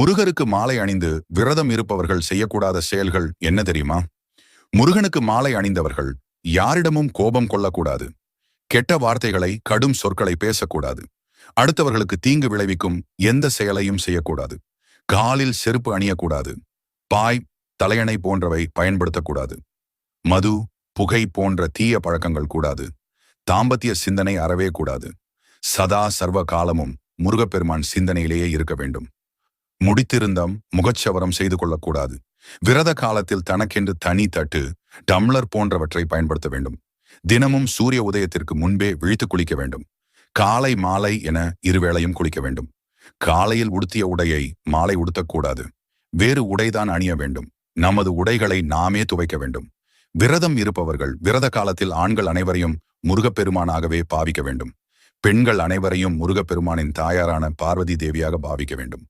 முருகருக்கு மாலை அணிந்து விரதம் இருப்பவர்கள் செய்யக்கூடாத செயல்கள் என்ன தெரியுமா? முருகனுக்கு மாலை அணிந்தவர்கள் யாரிடமும் கோபம் கொள்ளக்கூடாது. கெட்ட வார்த்தைகளை, கடும் சொற்களை பேசக்கூடாது. அடுத்தவர்களுக்கு தீங்கு விளைவிக்கும் எந்த செயலையும் செய்யக்கூடாது. காலில் செருப்பு அணியக்கூடாது. பாய், தலையணை போன்றவை பயன்படுத்தக்கூடாது. மது, புகை போன்ற தீய பழக்கங்கள் கூடாது. தாம்பத்திய சிந்தனை அறவே கூடாது. சதா சர்வ காலமும் முருகப்பெருமான் சிந்தனையிலேயே இருக்க வேண்டும். முடித்திருந்தம், முகச்சவரம் செய்து கொள்ளக்கூடாது. விரத காலத்தில் தனக்கென்று தனி தட்டு, டம்ளர் போன்றவற்றை பயன்படுத்த வேண்டும். தினமும் சூரிய உதயத்திற்கு முன்பே விழித்து குளிக்க வேண்டும். காலை மாலை என இருவேளையும் குளிக்க வேண்டும். காலையில் உடுத்திய உடையை மாலை உடுத்தக்கூடாது. வேறு உடைதான் அணிய வேண்டும். நமது உடைகளை நாமே துவைக்க வேண்டும். விரதம் இருப்பவர்கள் விரத காலத்தில் ஆண்கள் அனைவரையும் முருகப்பெருமானாகவே பாவிக்க வேண்டும். பெண்கள் அனைவரையும் முருகப்பெருமானின் தாயாரான பார்வதி தேவியாக பாவிக்க வேண்டும்.